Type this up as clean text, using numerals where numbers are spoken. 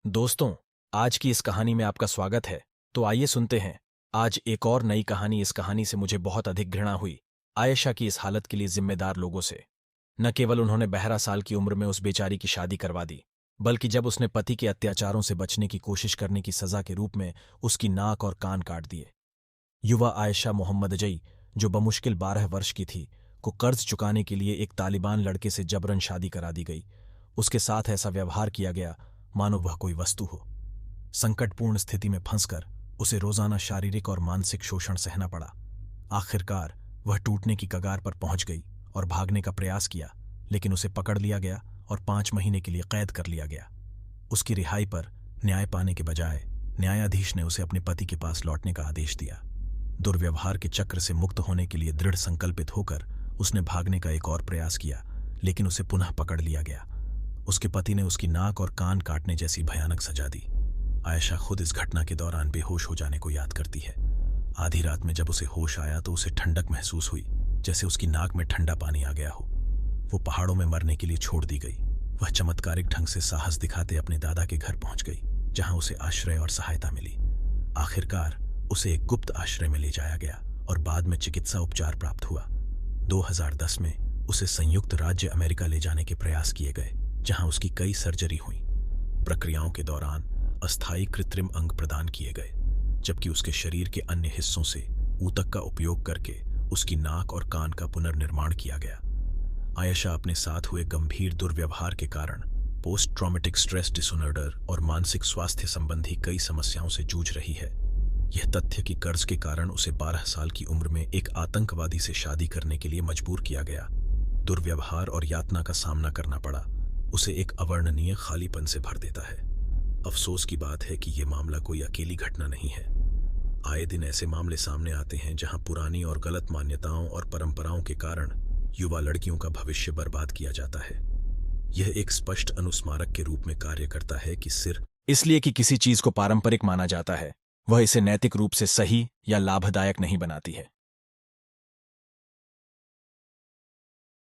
दोस्तों, आज की इस कहानी में आपका स्वागत है। तो आइए सुनते हैं आज एक और नई कहानी। इस कहानी से मुझे बहुत अधिक घृणा हुई आयशा की इस हालत के लिए जिम्मेदार लोगों से। न केवल उन्होंने 12 साल की उम्र में उस बेचारी की शादी करवा दी, बल्कि जब उसने पति के अत्याचारों से बचने की कोशिश करने की सजा के रूप में उसकी नाक और कान काट दिए। युवा आयशा मोहम्मद जई, जो बमुश्किल 12 वर्ष की थी, को कर्ज चुकाने के लिए एक तालिबान लड़के से जबरन शादी करा दी गई। उसके साथ ऐसा व्यवहार किया गया मानो वह कोई वस्तु हो। संकटपूर्ण स्थिति में फंसकर उसे रोजाना शारीरिक और मानसिक शोषण सहना पड़ा। आखिरकार वह टूटने की कगार पर पहुंच गई और भागने का प्रयास किया, लेकिन उसे पकड़ लिया गया और 5 महीने के लिए कैद कर लिया गया। उसकी रिहाई पर न्याय पाने के बजाय न्यायाधीश ने उसे अपने पति के पास लौटने का आदेश दिया। दुर्व्यवहार के चक्र से मुक्त होने के लिए दृढ़ संकल्पित होकर उसने भागने का एक और प्रयास किया, लेकिन उसे पुनः पकड़ लिया गया। उसके पति ने उसकी नाक और कान काटने जैसी भयानक सजा दी। आयशा खुद इस घटना के दौरान बेहोश हो जाने को याद करती है। आधी रात में जब उसे होश आया तो उसे ठंडक महसूस हुई, जैसे उसकी नाक में ठंडा पानी आ गया हो। वो पहाड़ों में मरने के लिए छोड़ दी गई। वह चमत्कारिक ढंग से साहस दिखाते अपने दादा के घर पहुंच गई, जहां उसे आश्रय और सहायता मिली। आखिरकार उसे एक गुप्त आश्रय में ले जाया गया और बाद में चिकित्सा उपचार प्राप्त हुआ। 2010 में उसे संयुक्त राज्य अमेरिका ले जाने के प्रयास किए गए, जहां उसकी कई सर्जरी हुई। प्रक्रियाओं के दौरान अस्थायी कृत्रिम अंग प्रदान किए गए, जबकि उसके शरीर के अन्य हिस्सों से ऊतक का उपयोग करके उसकी नाक और कान का पुनर्निर्माण किया गया। आयशा अपने साथ हुए गंभीर दुर्व्यवहार के कारण पोस्ट ट्रॉमेटिक स्ट्रेस डिसऑर्डर और मानसिक स्वास्थ्य संबंधी कई समस्याओं से जूझ रही है। यह तथ्य कि कर्ज के कारण उसे 12 साल की उम्र में एक आतंकवादी से शादी करने के लिए मजबूर किया गया। दुर्व्यवहार और यातना का सामना करना पड़ा उसे एक अवर्णनीय खालीपन से भर देता है। अफसोस की बात है कि यह मामला कोई अकेली घटना नहीं है। आए दिन ऐसे मामले सामने आते हैं जहां पुरानी और गलत मान्यताओं और परंपराओं के कारण युवा लड़कियों का भविष्य बर्बाद किया जाता है। यह एक स्पष्ट अनुस्मारक के रूप में कार्य करता है कि सिर्फ इसलिए कि किसी चीज को पारंपरिक माना जाता है, वह इसे नैतिक रूप से सही या लाभदायक नहीं बनाती है।